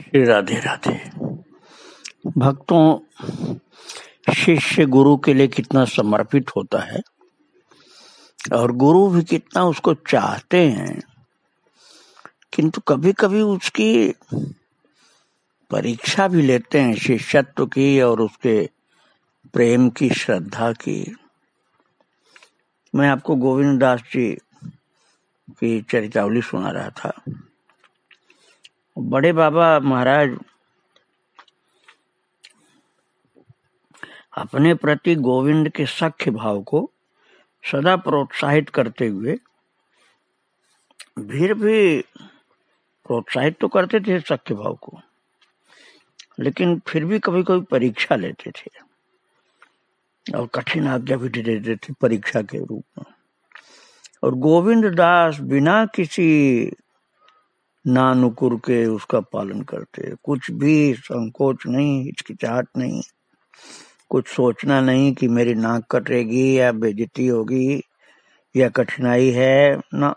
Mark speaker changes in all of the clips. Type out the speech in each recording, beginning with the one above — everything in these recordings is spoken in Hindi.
Speaker 1: श्री राधे राधे। भक्तों, शिष्य गुरु के लिए कितना समर्पित होता है और गुरु भी कितना उसको चाहते हैं, किंतु कभी कभी उसकी परीक्षा भी लेते हैं, शिष्यत्व की और उसके प्रेम की, श्रद्धा की। मैं आपको गोविंद दास जी की चरितावली सुना रहा था। बड़े बाबा महाराज अपने प्रति गोविंद के सख्य भाव को सदा प्रोत्साहित करते हुए, फिर भी प्रोत्साहित तो करते थे सख्य भाव को, लेकिन फिर भी कभी कभी परीक्षा लेते थे और कठिन आज्ञा भी दे देते थे परीक्षा के रूप में। और गोविंद दास बिना किसी नानुकुर के उसका पालन करते, कुछ भी संकोच नहीं, हिचकिचाहट नहीं, कुछ सोचना नहीं कि मेरी नाक कटेगी या बेइज्जती होगी या कठिनाई है ना।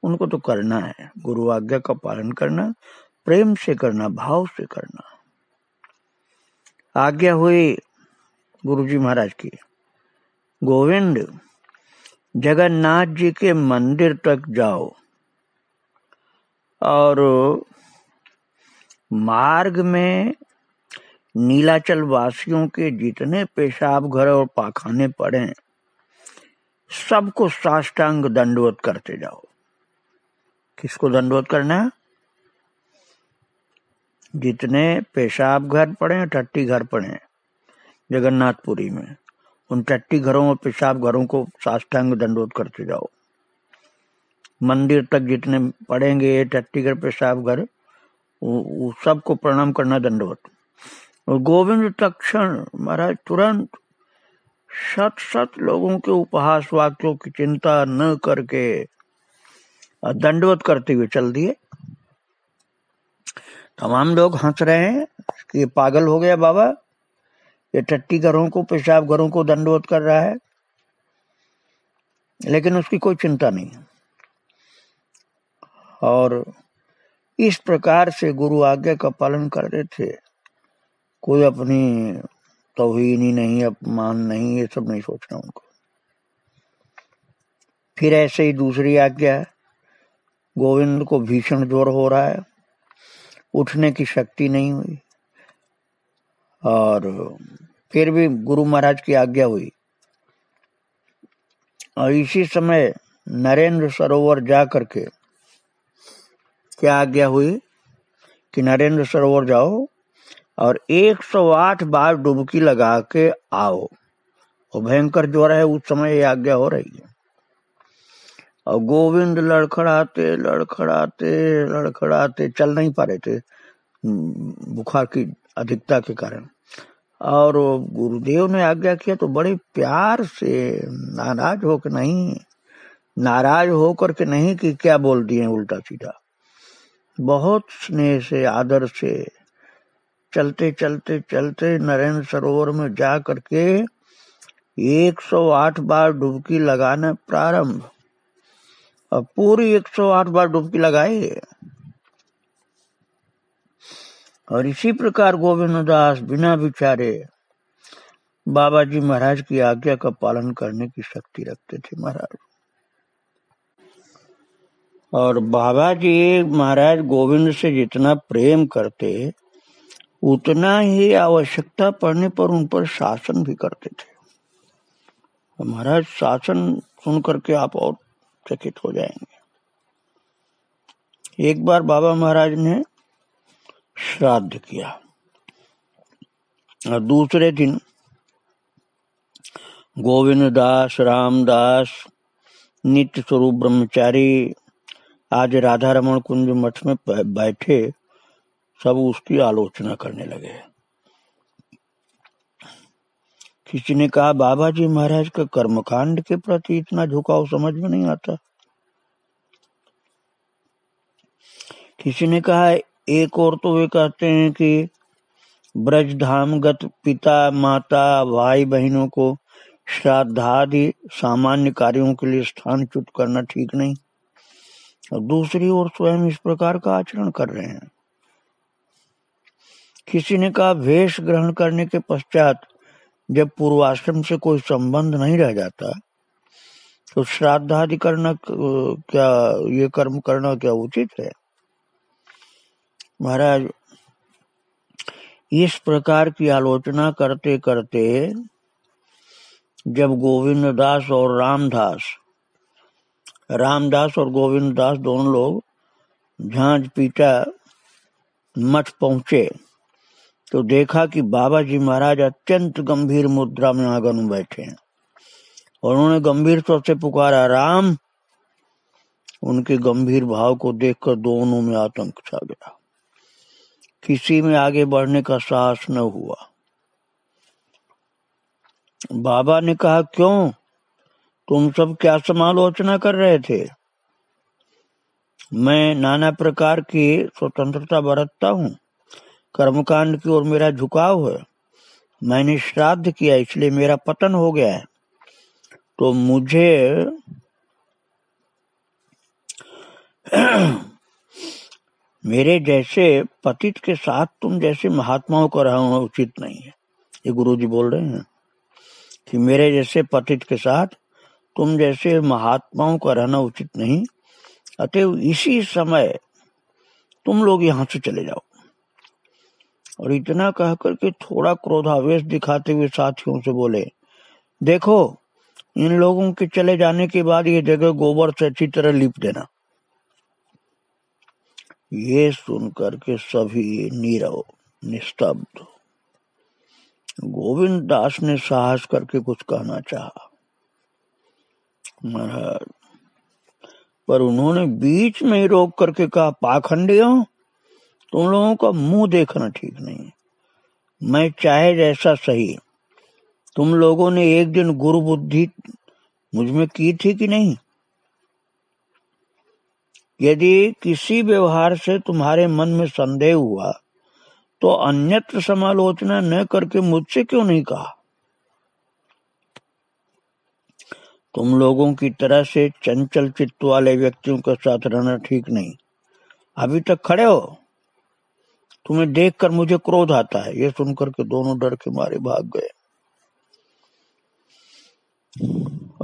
Speaker 1: उनको तो करना है, गुरु आज्ञा का पालन करना, प्रेम से करना, भाव से करना। आज्ञा हुई गुरुजी महाराज की, गोविंद जगन्नाथ जी के मंदिर तक जाओ और मार्ग में नीलाचल वासियों के जितने पेशाब घर और पाखाने पड़े सबको साष्टांग दंडवत करते जाओ। किसको दंडवत करना है? जितने पेशाब घर पड़े, टट्टी घर पड़े जगन्नाथपुरी में, उन टट्टी घरों और पेशाब घरों को साष्टांग दंडवत करते जाओ। मंदिर तक जितने पड़ेंगे टट्टी घर, पेशाब घर, वो सबको प्रणाम करना, दंडवत। और गोविंद तक्षण महाराज तुरंत शत लोगों के उपहास वाक्यों की चिंता न करके दंडवत करते हुए चल दिए। तमाम लोग हंस रहे हैं कि ये पागल हो गया बाबा, ये टट्टी घरों को, पेशाब घरों को दंडवत कर रहा है, लेकिन उसकी कोई चिंता नहीं। और इस प्रकार से गुरु आज्ञा का पालन करते थे। कोई अपनी तौहीन ही नहीं, अपमान नहीं, ये सब नहीं सोचना उनको। फिर ऐसे ही दूसरी आज्ञा, गोविंद को भीषण ज्वर हो रहा है, उठने की शक्ति नहीं हुई, और फिर भी गुरु महाराज की आज्ञा हुई। और इसी समय नरेंद्र सरोवर जा करके क्या आज्ञा हुई कि नरेंद्र सरोवर जाओ और 108 बार डुबकी लगा के आओ। और भयंकर ज्वर है उस समय, ये आज्ञा हो रही है। और गोविंद लड़खड़ाते लड़खड़ाते लड़खड़ाते चल नहीं पा रहे थे बुखार की अधिकता के कारण। और गुरुदेव ने आज्ञा किया तो बड़े प्यार से, नाराज होकर के नहीं कि क्या बोल दिए उल्टा सीधा, बहुत स्नेह से, आदर से चलते चलते चलते नरेंद्र सरोवर में जा करके 108 बार डुबकी लगाना प्रारंभ। और पूरी 108 बार डुबकी लगाए। और इसी प्रकार गोविंद दास बिना विचारे बाबा जी महाराज की आज्ञा का पालन करने की शक्ति रखते थे महाराज। और बाबा जी महाराज गोविंद से जितना प्रेम करते, उतना ही आवश्यकता पड़ने पर उन पर शासन भी करते थे। महाराज शासन सुन करके आप और चकित हो जाएंगे। एक बार बाबा महाराज ने श्राद्ध किया और दूसरे दिन गोविंद दास, रामदास, नित्य स्वरूप ब्रह्मचारी आज राधा रमण कुंज मठ में बैठे, सब उसकी आलोचना करने लगे। किसी ने कहा बाबा जी महाराज का कर्मकांड के प्रति इतना झुकाव समझ में नहीं आता। किसी ने कहा, एक और तो वे कहते हैं कि ब्रज धामगत पिता माता भाई बहनों को श्राद्धादि सामान्य कार्यों के लिए स्थान च्युत करना ठीक नहीं, और दूसरी ओर स्वयं इस प्रकार का आचरण कर रहे हैं। किसी ने कहा वेश ग्रहण करने के पश्चात जब पूर्वाश्रम से कोई संबंध नहीं रह जाता तो श्राद्ध आदि करना क्या, ये कर्म करना क्या उचित है? महाराज, इस प्रकार की आलोचना करते करते जब गोविंददास और रामदास और गोविंददास दोनों लोग झांझ पीटा मठ पहुंचे तो देखा कि बाबा जी महाराज अत्यंत गंभीर मुद्रा में आंगन में बैठे हैं और उन्होंने गंभीर स्वर से पुकारा राम। उनके गंभीर भाव को देखकर दोनों में आतंक छा गया, किसी में आगे बढ़ने का साहस न हुआ। बाबा ने कहा क्यों, तुम सब क्या समालोचना कर रहे थे? मैं नाना प्रकार की स्वतंत्रता बरतता हूँ, कर्मकांड की ओर मेरा झुकाव है। मैंने श्राद्ध किया इसलिए मेरा पतन हो गया है, तो मुझे मेरे जैसे पतित के साथ तुम जैसे महात्माओं को रहना उचित नहीं है। ये गुरुजी बोल रहे हैं कि मेरे जैसे पतित के साथ तुम जैसे महात्माओं का रहना उचित नहीं, अतएव इसी समय तुम लोग यहाँ से चले जाओ। और इतना कह करके थोड़ा क्रोधावेश दिखाते हुए साथियों से बोले, देखो इन लोगों के चले जाने के बाद ये जगह गोबर से अच्छी तरह लीप देना। ये सुनकर के सभी नीरव निस्तब्ध। गोविंद दास ने साहस करके कुछ कहना चाहा महाराज, पर उन्होंने बीच में ही रोक करके कहा, पाखंडियों, तुम लोगों का मुंह देखना ठीक नहीं। मैं चाहे जैसा सही, तुम लोगों ने एक दिन गुरु बुद्धि मुझ में की थी कि नहीं? यदि किसी व्यवहार से तुम्हारे मन में संदेह हुआ तो अन्यत्र समालोचना न करके मुझसे क्यों नहीं कहा? तुम लोगों की तरह से चंचल चित्त वाले व्यक्तियों के साथ रहना ठीक नहीं। अभी तक खड़े हो, तुम्हें देखकर मुझे क्रोध आता है। ये सुनकर के दोनों डर के मारे भाग गए।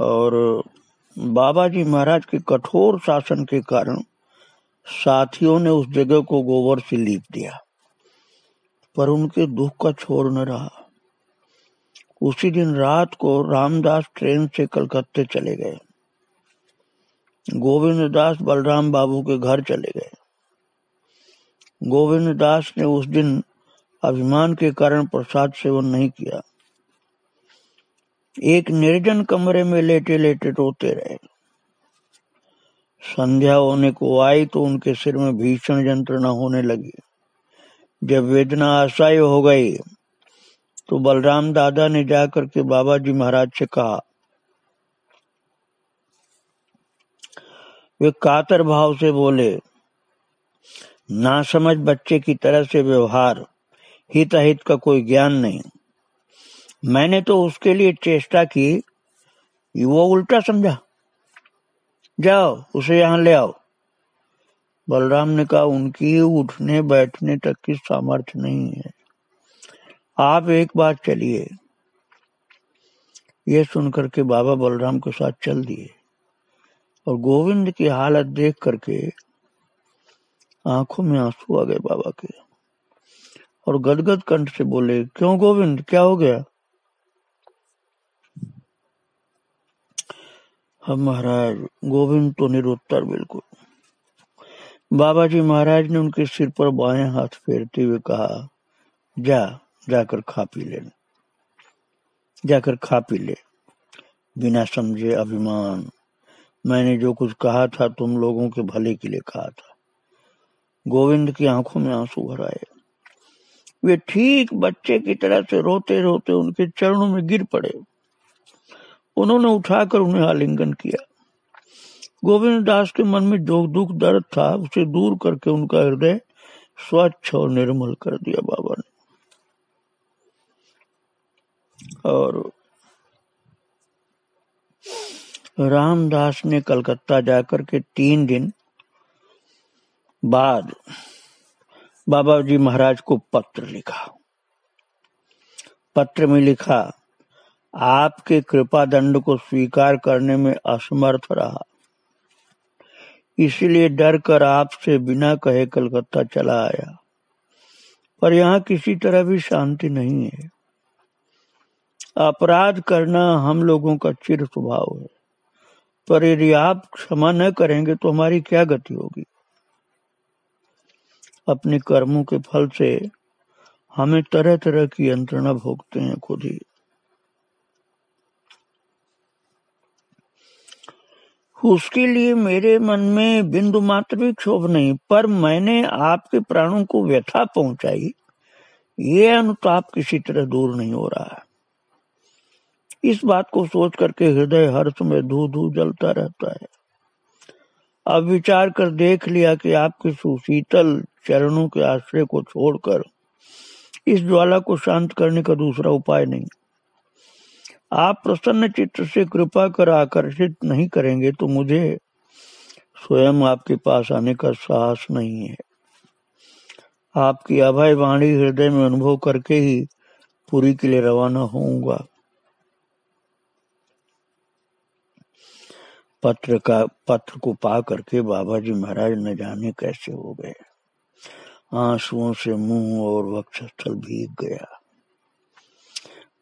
Speaker 1: और बाबा जी महाराज के कठोर शासन के कारण साथियों ने उस जगह को गोबर से लीप दिया, पर उनके दुख का छोर न रहा। उसी दिन रात को रामदास ट्रेन से कलकत्ते चले गए। गोविंददास बलराम बाबू के घर चले गए। गोविंददास ने उस दिन अभिमान के कारण प्रसाद सेवन नहीं किया। एक निर्जन कमरे में लेटे लेटे रोते रहे। संध्या होने को आई तो उनके सिर में भीषण यंत्रणा होने लगी। जब वेदना असह्य हो गई तो बलराम दादा ने जाकर के बाबा जी महाराज से कहा। वे कातर भाव से बोले, नासमझ बच्चे की तरह से व्यवहार, हित अहित का कोई ज्ञान नहीं। मैंने तो उसके लिए चेष्टा की, वो उल्टा समझा। जाओ उसे यहाँ ले आओ। बलराम ने कहा, उनकी उठने बैठने तक की सामर्थ्य नहीं है, आप एक बार चलिए। ये सुनकर के बाबा बलराम के साथ चल दिए और गोविंद की हालत देख करके आंखों में आंसू आ गए बाबा के, और गदगद कंठ से बोले, क्यों गोविंद, क्या हो गया? हम महाराज, गोविंद तो निरुत्तर बिल्कुल। बाबा जी महाराज ने उनके सिर पर बाएं हाथ फेरते हुए कहा, जाकर खा पी ले, जाकर खा पी ले। बिना समझे अभिमान, मैंने जो कुछ कहा था तुम लोगों के भले के लिए कहा था। गोविंद की आंखों में आंसू भर आए। वे ठीक बच्चे की तरह से रोते रोते उनके चरणों में गिर पड़े। उन्होंने उठाकर उन्हें आलिंगन किया। गोविंद दास के मन में जो दुख दर्द था उसे दूर करके उनका हृदय स्वच्छ और निर्मल कर दिया बाबा ने। और रामदास ने कलकत्ता जाकर के 3 दिन बाद बाबा जी महाराज को पत्र लिखा। पत्र में लिखा, आपके कृपा दंड को स्वीकार करने में असमर्थ रहा, इसलिए डर कर आपसे बिना कहे कलकत्ता चला आया, पर यहाँ किसी तरह भी शांति नहीं है। अपराध करना हम लोगों का चिर स्वभाव है, पर यदि आप क्षमा न करेंगे तो हमारी क्या गति होगी। अपने कर्मों के फल से हमें तरह तरह की यंत्रणा भोगते हैं खुद ही। उसके लिए मेरे मन में बिंदु मात्र भी क्षोभ नहीं, पर मैंने आपके प्राणों को व्यथा पहुंचाई, ये अनुताप किसी तरह दूर नहीं हो रहा है। इस बात को सोच करके हृदय हर समय धू धू जलता रहता है। अब विचार कर देख लिया कि आपके सुशीतल चरणों के आश्रय को छोड़कर इस ज्वाला को शांत करने का दूसरा उपाय नहीं। आप प्रसन्न चित्त से कृपा कर आकर्षित नहीं करेंगे तो मुझे स्वयं आपके पास आने का साहस नहीं है। आपकी अभय वाणी हृदय में अनुभव करके ही पुरी के लिए रवाना होऊंगा। पत्र को पा करके बाबा जी महाराज न जाने कैसे हो गए। आंसुओं से मुंह और वक्षस्थल भीग गया।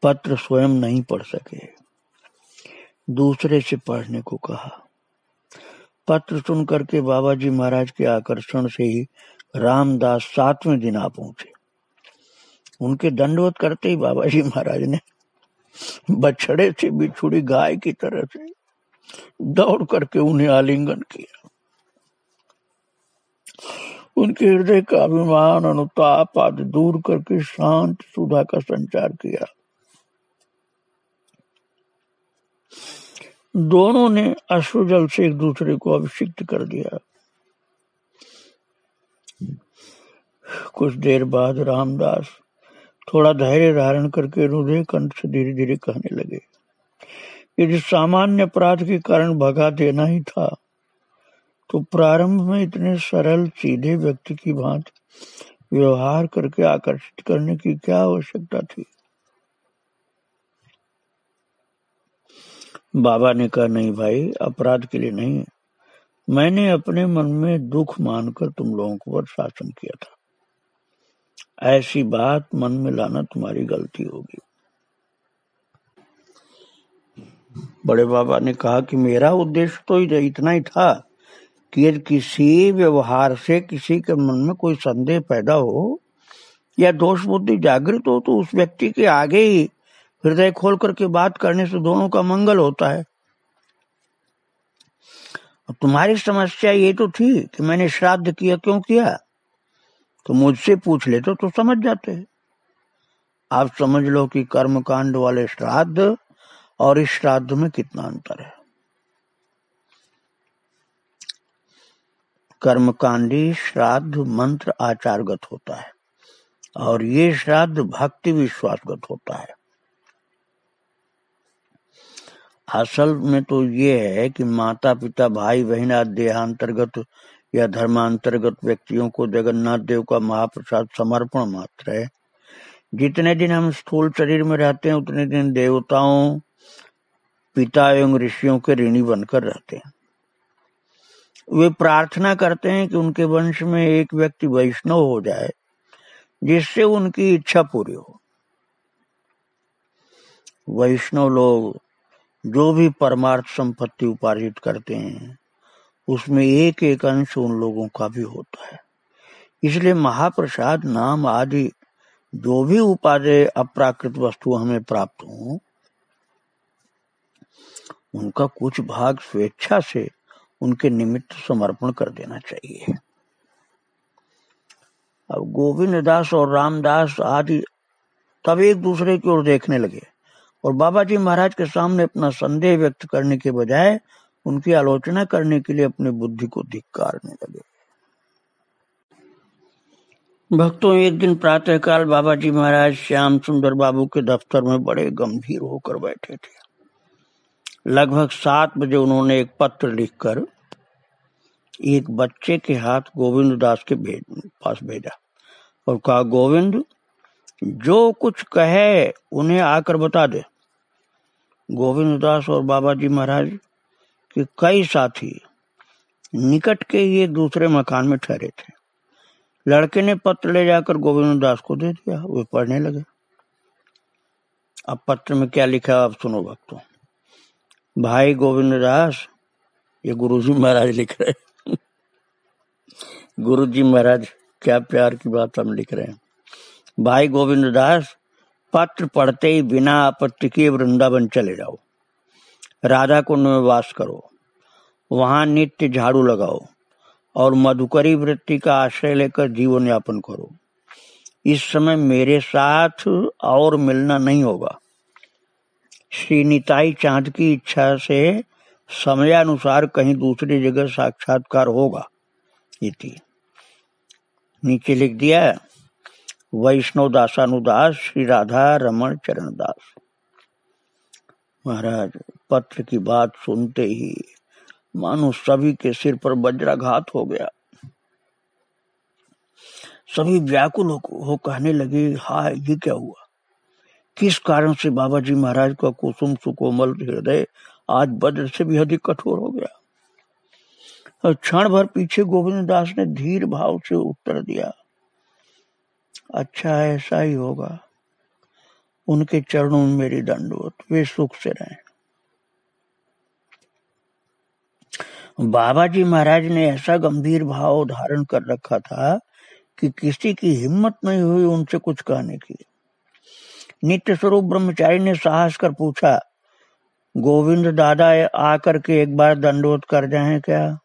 Speaker 1: पत्र स्वयं नहीं पढ़ सके, दूसरे से पढ़ने को कहा। पत्र सुन करके बाबा जी महाराज के आकर्षण से ही रामदास 7वें दिन आ पहुंचे। उनके दंडवत करते ही बाबा जी महाराज ने बछड़े से बिछुड़ी गाय की तरह से दौड़ करके उन्हें आलिंगन किया। उनके हृदय का अभिमान अनुताप आदि दूर करके शांत सुधा का संचार किया। दोनों ने अश्रुजल से एक दूसरे को अभिषिक्त कर दिया। कुछ देर बाद रामदास थोड़ा धैर्य धारण करके रुधिर कंठ से धीरे धीरे कहने लगे, यदि सामान्य अपराध के कारण भगा देना ही था तो प्रारंभ में इतने सरल सीधे व्यक्ति की भांति व्यवहार करके आकर्षित करने की क्या आवश्यकता थी। बाबा ने कहा, नहीं भाई, अपराध के लिए नहीं, मैंने अपने मन में दुख मानकर तुम लोगों को पर शासन किया था। ऐसी बात मन में लाना तुम्हारी गलती होगी। बड़े बाबा ने कहा कि मेरा उद्देश्य तो इतना ही था कि यदि किसी व्यवहार से किसी के मन में कोई संदेह पैदा हो या दोष बुद्धि जागृत हो तो उस व्यक्ति के आगे ही हृदय खोल करके बात करने से दोनों का मंगल होता है। अब तुम्हारी समस्या ये तो थी कि मैंने श्राद्ध किया, क्यों किया, तो मुझसे पूछ लेते तो समझ जाते। आप समझ लो कि कर्मकांड वाले श्राद्ध और इस श्राद्ध में कितना अंतर है। कर्मकांडी श्राद्ध मंत्र आचारगत होता है और ये श्राद्ध भक्ति विश्वासगत होता है। असल में तो ये है कि माता पिता भाई बहन आदि देहांतर्गत या धर्मांतर्गत व्यक्तियों को जगन्नाथ देव का महाप्रसाद समर्पण मात्र है। जितने दिन हम स्थूल शरीर में रहते हैं उतने दिन देवताओं पिता एवं ऋषियों के ऋणी बनकर रहते हैं। वे प्रार्थना करते हैं कि उनके वंश में एक व्यक्ति वैष्णव हो जाए जिससे उनकी इच्छा पूरी हो। वैष्णव लोग जो भी परमार्थ संपत्ति उपार्जित करते हैं उसमें एक एक अंश उन लोगों का भी होता है। इसलिए महाप्रसाद नाम आदि जो भी उपादेय अप्राकृत वस्तु हमें प्राप्त हो उनका कुछ भाग स्वेच्छा से उनके निमित्त समर्पण कर देना चाहिए। अब गोविंद दास और रामदास आदि तब एक दूसरे की ओर देखने लगे और बाबा जी महाराज के सामने अपना संदेह व्यक्त करने के बजाय उनकी आलोचना करने के लिए अपनी बुद्धि को धिक्कारने लगे। भक्तों, एक दिन प्रातःकाल बाबा जी महाराज श्याम सुंदर बाबू के दफ्तर में बड़े गंभीर होकर बैठे थे। लगभग 7 बजे उन्होंने एक पत्र लिखकर एक बच्चे के हाथ गोविंद दास के पास भेजा। और कहा, गोविंद जो कुछ कहे उन्हें आकर बता दे। गोविंद दास और बाबा जी महाराज के कई साथी निकट के ही एक दूसरे मकान में ठहरे थे। लड़के ने पत्र ले जाकर गोविंद दास को दे दिया। वे पढ़ने लगे। अब पत्र में क्या लिखा, अब सुनो भक्तों। भाई गोविंद दास, ये गुरुजी महाराज लिख रहे। गुरुजी महाराज, क्या प्यार की बात हम लिख रहे हैं। भाई गोविंद दास, पत्र पढ़ते ही बिना आपत्ति के वृंदावन चले जाओ। राधा कुंड में वास करो, वहां नित्य झाड़ू लगाओ और मधुकरी वृत्ति का आश्रय लेकर जीवन यापन करो। इस समय मेरे साथ और मिलना नहीं होगा। श्री निताई चांद की इच्छा से समयानुसार कहीं दूसरी जगह साक्षात्कार होगा। इति नीचे लिख दिया, वैष्णव दासानुदास श्री राधा रमण चरण दास। महाराज, पत्र की बात सुनते ही मानो सभी के सिर पर वज्राघात हो गया। सभी व्याकुल हो कहने लगे, हाय ये क्या हुआ? किस कारण से बाबा जी महाराज का कुसुम सुकोमल हृदय आज वज्र से भी अधिक कठोर हो गया? और क्षण भर पीछे गोविंद दास ने धीर भाव से उत्तर दिया, अच्छा ऐसा ही होगा। उनके चरणों में मेरी दंडवत, वे सुख से रहें। बाबा जी महाराज ने ऐसा गंभीर भाव धारण कर रखा था कि किसी की हिम्मत नहीं हुई उनसे कुछ कहने की। नित्य स्वरूप ब्रह्मचारी ने साहस कर पूछा, गोविंद दादा आकर के एक बार दंडवत कर जाएं क्या?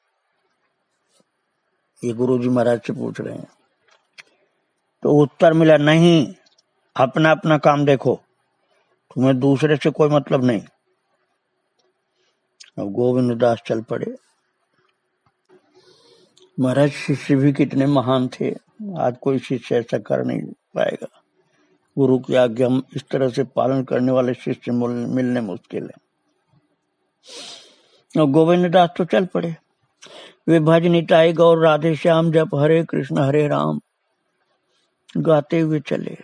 Speaker 1: ये गुरुजी महाराज से पूछ रहे हैं। तो उत्तर मिला, नहीं, अपना अपना काम देखो, तुम्हें दूसरे से कोई मतलब नहीं। अब गोविंद दास चल पड़े। महाराज, शिष्य भी कितने महान थे। आज कोई शिष्य ऐसा कर नहीं पाएगा। गुरु की आज्ञा इस तरह से पालन करने वाले शिष्य मिलने मुश्किल है। और गोविंद दास तो चल पड़े। वे भज निताई गौर राधे श्याम जप हरे कृष्ण हरे राम गाते हुए चले।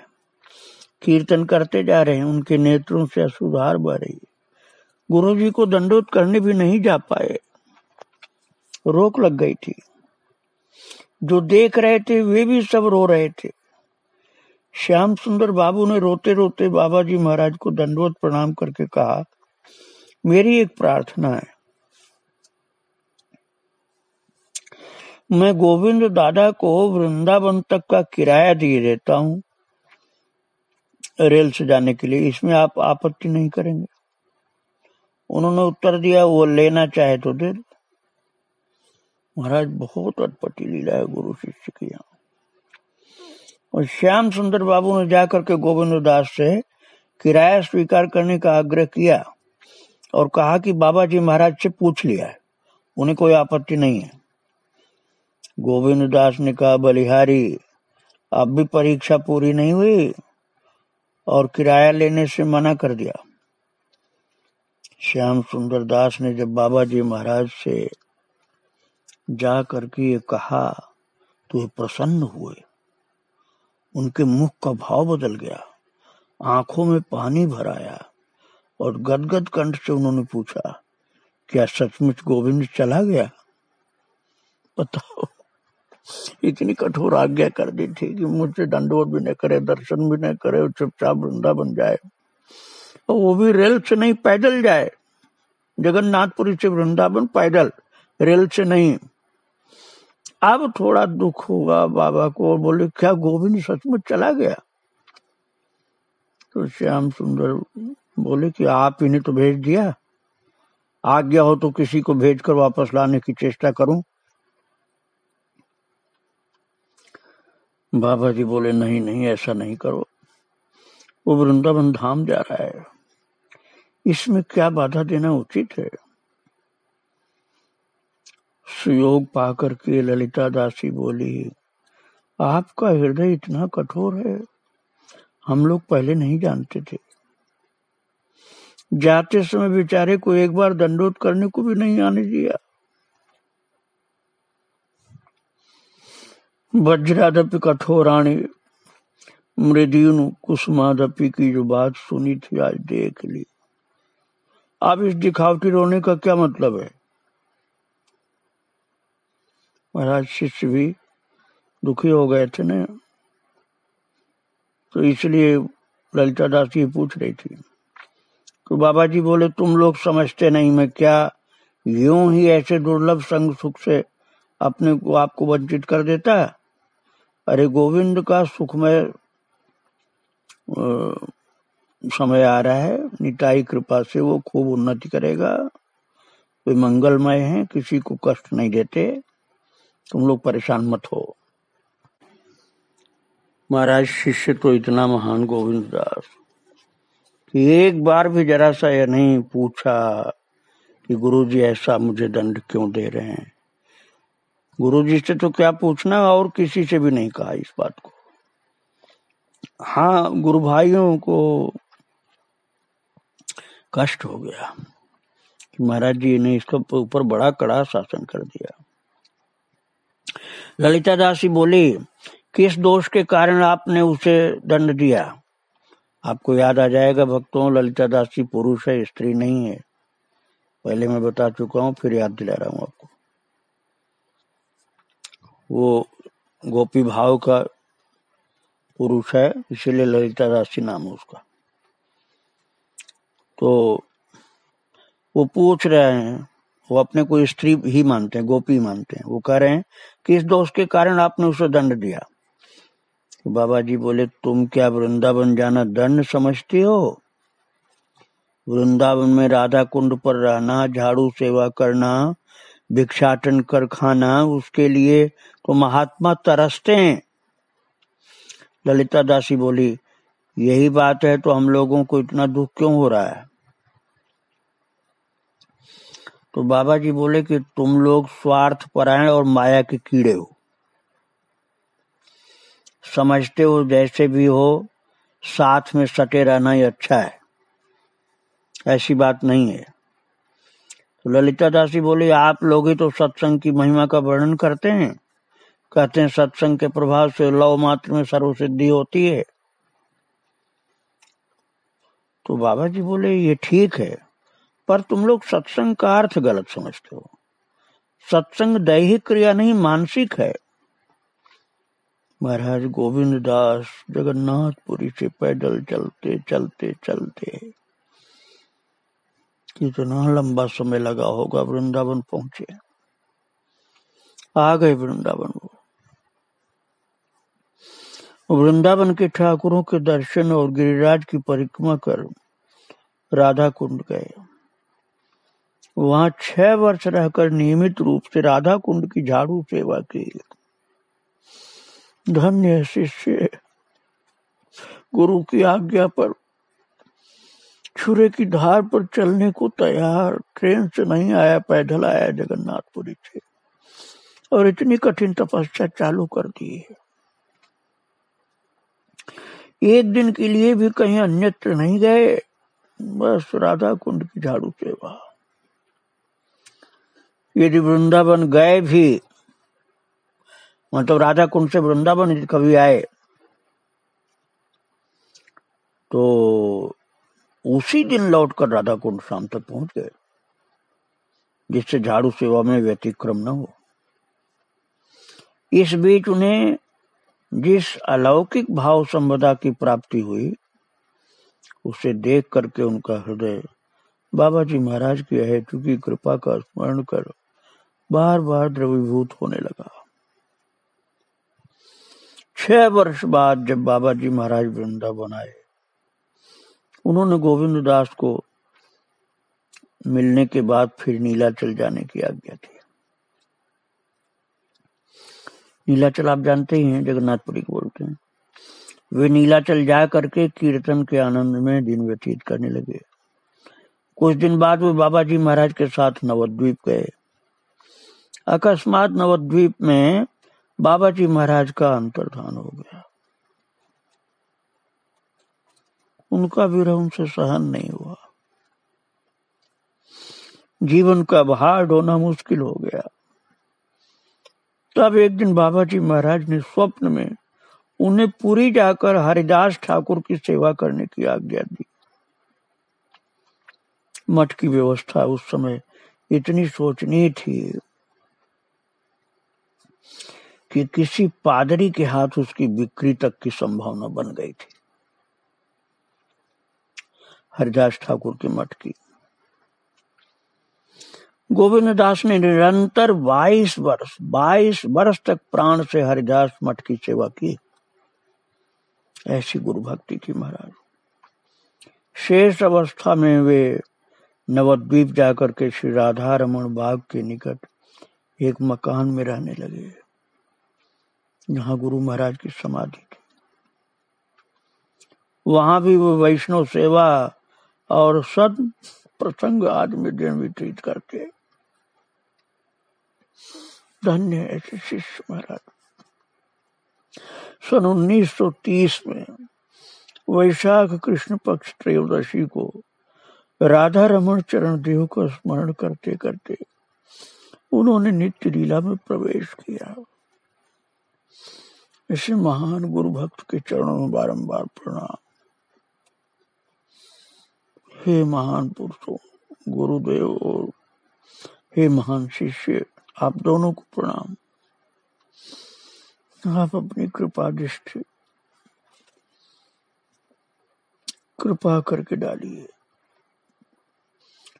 Speaker 1: कीर्तन करते जा रहे हैं। उनके नेत्रों से अश्रुधार बह रही। गुरु जी को दंडोत करने भी नहीं जा पाए, रोक लग गई थी। जो देख रहे थे वे भी सब रो रहे थे। श्याम सुंदर बाबू ने रोते रोते बाबा जी महाराज को दंडवत प्रणाम करके कहा, मेरी एक प्रार्थना है। मैं गोविंद दादा को वृंदावन तक का किराया दिए देता हूँ रेल से जाने के लिए, इसमें आप आपत्ति नहीं करेंगे? उन्होंने उत्तर दिया, वो लेना चाहे तो दे दो। महाराज, बहुत अटपटी लीला है गुरु शिष्य की यहाँ। और श्याम सुंदर बाबू ने जाकर के गोविंद दास से किराया स्वीकार करने का आग्रह किया और कहा कि बाबा जी महाराज से पूछ लिया है, उन्हें कोई आपत्ति नहीं है। गोविंद दास ने कहा, बलिहारी, अब भी परीक्षा पूरी नहीं हुई और किराया लेने से मना कर दिया। श्याम सुंदर दास ने जब बाबा जी महाराज से जा करके ये कहा तो ये प्रसन्न हुए। उनके मुख का भाव बदल गया, आंखों में पानी भर आया और गदगद कंठ से उन्होंने पूछा, क्या सचमुच गोविंद चला गया? बताओ, इतनी कठोर आज्ञा कर दी थी कि मुझसे दंडवत भी न करे, दर्शन भी न करे और चुपचाप वृंदावन जाए, और वो भी रेल से नहीं, पैदल जाए। जगन्नाथपुरी से वृंदावन पैदल, रेल से नहीं। अब थोड़ा दुख होगा बाबा को और बोले, क्या गोविंद सचमुच चला गया? तो श्याम सुंदर बोले कि आप इन्हें तो भेज दिया, आज्ञा हो तो किसी को भेजकर वापस लाने की चेष्टा करूं। बाबा जी बोले, नहीं नहीं, ऐसा नहीं करो, वो वृंदावन धाम जा रहा है, इसमें क्या बाधा देना उचित है। सुयोग पाकर के ललिता दासी बोली, आपका हृदय इतना कठोर है, हम लोग पहले नहीं जानते थे। जाते समय बेचारे को एक बार दंडोत करने को भी नहीं आने दिया। वज्रादपि कठोराणि मृदीन कुसुमादपि की जो बात सुनी थी आज देख ली। अब इस दिखावटी रोने का क्या मतलब है? महाराज शिष्य भी दुखी हो गए थे ना, तो इसलिए ललिता दास जी पूछ रही थी। तो बाबा जी बोले तुम लोग समझते नहीं, मैं क्या यूं ही ऐसे दुर्लभ संग सुख से अपने को आपको वंचित कर देता है? अरे गोविंद का सुखमय समय आ रहा है, निताई कृपा से वो खूब उन्नति करेगा, वे मंगलमय हैं, किसी को कष्ट नहीं देते, तुम लोग परेशान मत हो। महाराज शिष्य तो इतना महान गोविंद दास कि एक बार भी जरा सा यह नहीं पूछा कि गुरुजी ऐसा मुझे दंड क्यों दे रहे हैं। गुरुजी से तो क्या पूछना, और किसी से भी नहीं कहा इस बात को। हाँ, गुरु भाइयों को कष्ट हो गया कि महाराज जी ने इसके ऊपर बड़ा कड़ा शासन कर दिया। ललिता दासी बोली, किस दोष के कारण आपने उसे दंड दिया? आपको याद आ जाएगा भक्तों, ललिता दासी पुरुष है, स्त्री नहीं है। पहले मैं बता चुका हूँ, फिर याद दिला रहा हूँ आपको। वो गोपी भाव का पुरुष है, इसीलिए ललिता दासी नाम है उसका। तो वो पूछ रहे हैं, वो अपने को स्त्री ही मानते हैं, गोपी मानते हैं। वो कह रहे हैं किस दोष के कारण आपने उसे दंड दिया? तो बाबा जी बोले, तुम क्या वृंदावन जाना दंड समझती हो? वृंदावन में राधा कुंड पर रहना, झाड़ू सेवा करना, भिक्षाटन कर खाना, उसके लिए तो महात्मा तरसते हैं। ललिता दासी बोली, यही बात है तो हम लोगों को इतना दुख क्यों हो रहा है? तो बाबा जी बोले कि तुम लोग स्वार्थ परायण और माया के कीड़े हो। समझते हो जैसे भी हो साथ में सटे रहना ही अच्छा है, ऐसी बात नहीं है। तो ललिता दासी बोली, आप लोग ही तो सत्संग की महिमा का वर्णन करते हैं, कहते हैं सत्संग के प्रभाव से लव मात्र में सर्वसिद्धि होती है। तो बाबा जी बोले, ये ठीक है, पर तुम लोग सत्संग का अर्थ गलत समझते हो। सत्संग दैहिक क्रिया नहीं, मानसिक है। महाराज गोविंद दास जगन्नाथपुरी से पैदल चलते चलते चलते कितना लंबा समय लगा होगा, वृंदावन पहुंचे, आ गए वृंदावन। वृंदावन के ठाकुरों के दर्शन और गिरिराज की परिक्रमा कर राधा कुंड गए। वहां 6 वर्ष रहकर नियमित रूप से राधा कुंड की झाड़ू सेवा की। धन्य शिष्य, गुरु की आज्ञा पर छुरे की धार पर चलने को तैयार, ट्रेन से नहीं आया, पैदल आया जगन्नाथपुरी से, और इतनी कठिन तपस्या चालू कर दी है। एक दिन के लिए भी कहीं अन्यत्र नहीं गए, बस राधा कुंड की झाड़ू सेवा। यदि वृंदावन गए भी, मतलब राधा कुंड से वृंदावन यदि कभी आए, तो उसी दिन लौटकर राधा कुंड शाम तक पहुंच गए, जिससे झाड़ू सेवा में व्यतिक्रम न हो। इस बीच उन्हें जिस अलौकिक भाव संपदा की प्राप्ति हुई, उसे देख करके उनका हृदय बाबा जी महाराज की अहेतु की कृपा का स्मरण कर बार बार द्रवीभूत होने लगा। 6 वर्ष बाद जब बाबा जी महाराज वृंदावन आए, उन्होंने गोविंद दास को मिलने के बाद फिर नीलाचल जाने की आज्ञा की। नीलाचल आप जानते ही हैं, जगन्नाथपुरी को बोलते हैं। वे नीलाचल जा करके कीर्तन के आनंद में दिन व्यतीत करने लगे। कुछ दिन बाद वे बाबा जी महाराज के साथ नवद्वीप गए। अकस्मात नवद्वीप में बाबा जी महाराज का अंतर्धान हो गया। उनका विरह उनसे सहन नहीं हुआ, जीवन का भार ढोना मुश्किल हो गया। तब एक दिन बाबा जी महाराज ने स्वप्न में उन्हें पुरी जाकर हरिदास ठाकुर की सेवा करने की आज्ञा दी। मठ की व्यवस्था उस समय इतनी शोचनीय थी कि किसी पादरी के हाथ उसकी बिक्री तक की संभावना बन गई थी। हरिदास ठाकुर के मठ की गोविंद दास ने निरंतर 22 वर्ष तक प्राण से हरिदास मठ की सेवा की। ऐसी गुरु भक्ति थी महाराज। शेष अवस्था में वे नवद्वीप जाकर के श्री राधा रमन बाग के निकट एक मकान में रहने लगे, जहां गुरु महाराज की समाधि थी। वहां भी वो वैष्णव सेवा और सद प्रसंग आदि में दिन व्यतीत करके धन्य ऐसे शिष्य महाराज। सन 1930 में वैशाख कृष्ण पक्ष त्रयोदशी को राधा रमन चरण देव का स्मरण करते करते उन्होंने नित्य लीला में प्रवेश किया। ऐसे महान गुरु भक्त के चरणों में बारंबार प्रणाम। हे महान पुरुषों, गुरुदेव और हे महान शिष्य, आप दोनों को प्रणाम। आप अपनी कृपा दृष्टि कृपा करके डालिए।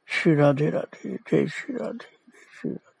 Speaker 1: श्री राधे राधे, जय श्री राधे, जय श्री राधे।